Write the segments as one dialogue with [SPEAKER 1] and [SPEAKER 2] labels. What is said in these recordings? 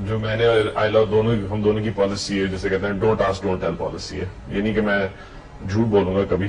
[SPEAKER 1] جو میں نے ہم دونوں کی پالیسی ہے، جیسے کہتے ہیں don't ask don't tell policy ہے. یہ نہیں کہ میں جھوٹ بولوں گا کبھی.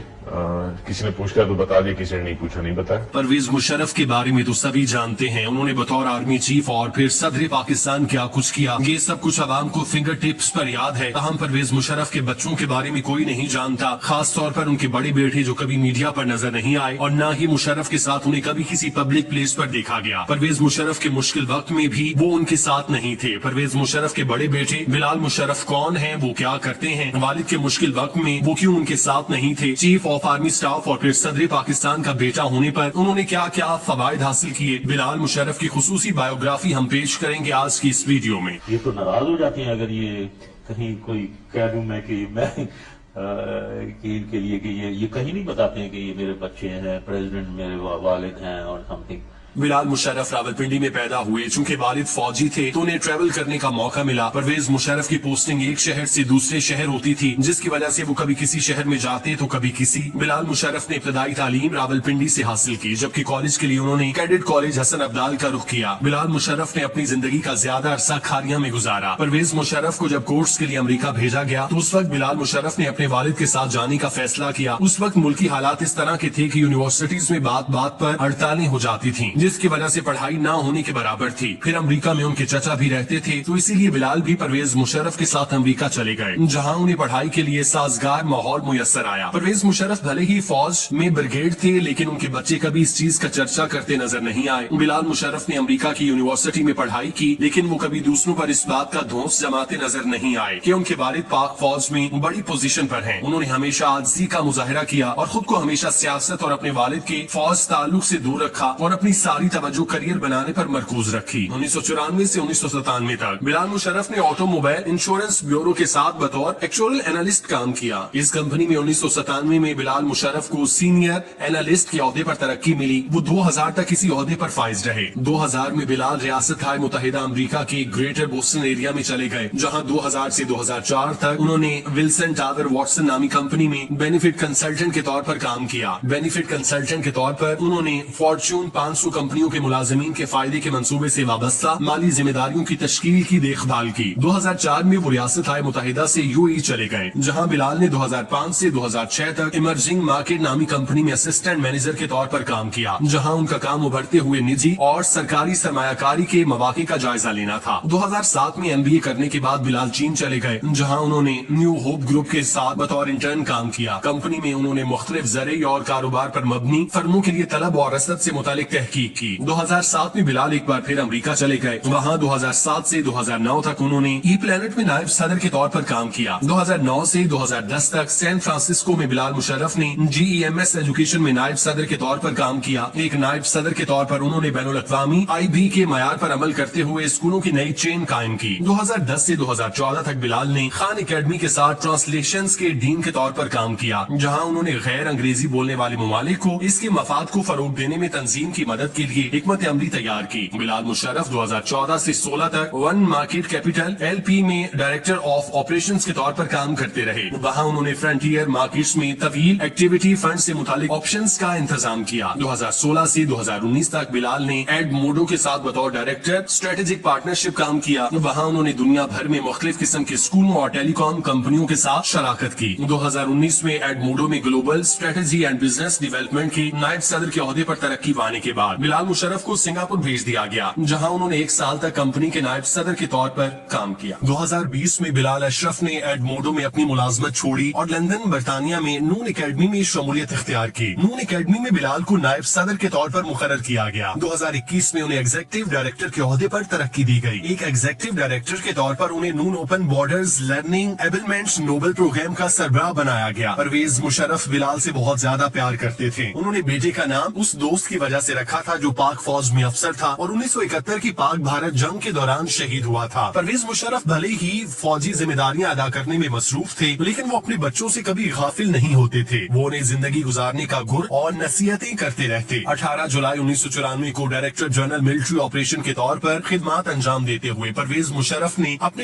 [SPEAKER 1] کسی نے پوچھا تو بتا دیا، کسی نے نہیں پوچھا نہیں بتایا.
[SPEAKER 2] پرویز مشرف کے بارے میں تو سبھی جانتے ہیں، انہوں نے بطور آرمی چیف اور پھر صدر پاکستان کیا کچھ کیا، یہ سب کچھ عوام کو فنگر ٹپس پر یاد ہے. تاہم پرویز مشرف کے بچوں کے بارے میں کوئی نہیں جانتا، خاص طور پر ان کے بڑے بیٹے جو کبھی میڈیا پر نظر نہیں آئے اور نہ ہی مشرف کے ساتھ انہیں کبھی کسی پبلک پلیس پر دیکھا گیا. پرویز مشرف کے مشکل وقت میں بھی وہ ان کے ساتھ نہیں تھے. پرویز مشرف کے بڑے بیٹے بلال مشرف کون ہیں، وہ کیا کرتے ہیں، والد کے مشکل وقت میں وہ کیوں ان کے ساتھ نہیں تھے، چیف آف آرمی اسٹاف اور پھر صدر پاکستان کا بیٹا ہونے پر انہوں نے کیا کیا فوائد حاصل کیے. بلال مشرف کی خصوصی بایوگرافی ہم پیش کریں گے آج کی اس ویڈیو میں.
[SPEAKER 3] یہ تو ناراض ہو جاتے ہیں اگر یہ کہیں کوئی کہہ دوں میں کہ میں کہ ان کے لیے کہ یہ کہیں نہیں بتاتے ہیں کہ یہ میرے بچے ہیں، پریزیڈنٹ میرے والد ہیں اور سم تھنگ.
[SPEAKER 2] بلال مشرف راولپنڈی میں پیدا ہوئے. چونکہ والد فوجی تھے تو انہیں ٹریول کرنے کا موقع ملا. پرویز مشرف کی پوسٹنگ ایک شہر سے دوسرے شہر ہوتی تھی، جس کی وجہ سے وہ کبھی کسی شہر میں جاتے تو کبھی کسی. بلال مشرف نے ابتدائی تعلیم راولپنڈی سے حاصل کی، جبکہ کالج کے لیے انہوں نے کیڈٹ کالج حسن عبدال کا رخ کیا. بلال مشرف نے اپنی زندگی کا زیادہ عرصہ کھاریاں میں گزارا. پرویز مشرف کو جب کورس کے لیے امریکہ بھیجا گیا تو اس وقت بلال مشرف نے اپنے والد کے ساتھ جانے کا فیصلہ کیا. اس وقت ملکی حالات اس طرح کے تھے کہ یونیورسٹیز میں بات بات پر ہڑتالیں ہو جاتی تھیں، جس کی وجہ سے پڑھائی نہ ہونے کے برابر تھی. پھر امریکہ میں ان کے چچا بھی رہتے تھے تو اسی لیے بلال بھی پرویز مشرف کے ساتھ امریکہ چلے گئے، جہاں انہیں پڑھائی کے لیے سازگار ماحول میسر آیا. پرویز مشرف بھلے ہی فوج میں بریگیڈ تھے، لیکن ان کے بچے کبھی اس چیز کا چرچا کرتے نظر نہیں آئے. بلال مشرف نے امریکہ کی یونیورسٹی میں پڑھائی کی، لیکن وہ کبھی دوسروں پر اس بات کا دھونس جماتے نظر نہیں آئے کہ ان کے والد پاک فوج میں بڑی پوزیشن پر ہیں. انہوں نے ہمیشہ عاجزی کا مظاہرہ کیا اور خود کو ہمیشہ سیاست اور اپنے والد کے فوج تعلق سے دور رکھا اور اپنی ساری توجہ کریئر بنانے پر مرکوز رکھی. 1994 سے 1997 تک بلال مشرف نے آٹو موبائل انشورنس بیورو کے ساتھ بطور ایکچوئل اینالسٹ کام کیا. اس کمپنی میں 1997 میں بلال مشرف کو سینئر اینالسٹ کے عہدے پر ترقی ملی. وہ 2000 تک اسی عہدے پر فائز رہے. 2000 میں بلال ریاست متحدہ امریکہ کے گریٹر بوسٹن ایریا میں چلے گئے، جہاں 2000 سے 2004 تک انہوں نے ولسن ٹاور واٹسن نامی کمپنی میں بینیفٹ کنسلٹنٹ کے طور پر کام کیا. بینیفٹ کنسلٹنٹ کے طور پر انہوں نے فارچون 500 کمپنیوں کے ملازمین کے فائدے کے منصوبے سے وابستہ مالی ذمہ داریوں کی تشکیل کی دیکھ بھال کی. 2004 میں وہ ریاست متحدہ سے UAE چلے گئے، جہاں بلال نے 2005 سے 2006 تک ایمرجنگ مارکیٹ نامی کمپنی میں اسسٹنٹ مینیجر کے طور پر کام کیا، جہاں ان کا کام ابھرتے ہوئے نجی اور سرکاری سرمایہ کاری کے مواقع کا جائزہ لینا تھا. 2007 میں MBA کرنے کے بعد بلال چین چلے گئے، جہاں انہوں نے نیو ہوپ گروپ کے ساتھ بطور انٹرن کام کیا. کمپنی میں انہوں نے مختلف زرعی اور کاروبار پر مبنی فرموں کے لیے طلب اور رصد سے متعلق تحقیق کی. 2007 میں بلال ایک بار پھر امریکہ چلے گئے، وہاں 2007 سے 2009 تک انہوں نے ای پلانٹ میں نائب صدر کے طور پر کام کیا. 2009 سے 2010 تک سین فرانسسکو میں بلال مشرف نے GEMS ایجوکیشن میں نائب صدر کے طور پر کام کیا. ایک نائب صدر کے طور پر انہوں نے بین الاقوامی IB کے معیار پر عمل کرتے ہوئے اسکولوں کی نئی چین قائم کی. 2010 سے 2014 تک بلال نے خان اکیڈمی کے ساتھ ٹرانسلیشنز کے ڈین کے طور پر کام کیا، جہاں انہوں نے غیر انگریزی بولنے والے ممالک کو اس کے مفاد کو فروغ دینے میں تنظیم کی مدد کے لیے حکمت عملی تیار کی. بلال مشرف 2014 سے 16 تک ون مارکیٹ کیپٹل LP میں ڈائریکٹر آف آپریشنز کے طور پر کام کرتے رہے. وہاں انہوں نے فرنٹیئر مارکیٹس میں طویل ایکٹیویٹی فنڈ سے متعلق آپشنز کا انتظام کیا. 2016 سے 2019 تک بلال نے ایڈ موڈو کے ساتھ بطور ڈائریکٹر اسٹریٹجک پارٹنرشپ کام کیا. وہاں انہوں نے دنیا بھر میں مختلف قسم کے اسکولوں اور ٹیلی کام کمپنیوں کے ساتھ شراکت کی. 2019 میں ایڈ موڈو میں global strategy and business development کے نائب صدر کے عہدے پر ترقی پانے کے بعد بلال مشرف کو سنگاپور بھیج دیا گیا، جہاں انہوں نے 1 سال تک کمپنی کے نائب صدر کے طور پر کام کیا. 2020 میں بلال اشرف نے ایڈ موڈو میں اپنی ملازمت چھوڑی اور لندن برطانیہ میں نون اکیڈمی میں شمولیت اختیار کی. نون اکیڈمی میں بلال کو نائب صدر کے طور پر مقرر کیا گیا. 2021 میں انہیں ایگزیکٹو ڈائریکٹر کے عہدے پر ترقی دی گئی. ایک ایگزیکٹو ڈائریکٹر کے طور پر انہیں نون اوپن بارڈرز لرننگ ایبلمنٹس نوبل پروگرام کا سربراہ بنایا گیا. پرویز مشرف بلال سے بہت زیادہ پیار کرتے تھے. انہوں نے بیٹے کا نام اس دوست کی وجہ سے رکھا تھا جو پاک فوج میں افسر تھا اور 1971 کی پاک بھارت جنگ کے دوران شہید ہوا تھا. پرویز مشرف بھلے ہی فوجی ذمہ داریاں ادا کرنے میں مصروف تھے، لیکن وہ اپنے بچوں سے کبھی غافل نہیں ہوتے تھے. وہ انہیں زندگی گزارنے کا گر اور نصیحتیں کرتے رہتے. 18 جولائی 1994 کو ڈائریکٹر جنرل ملٹری آپریشن کے طور پر خدمات انجام دیتے ہوئے پرویز مشرف نے اپنے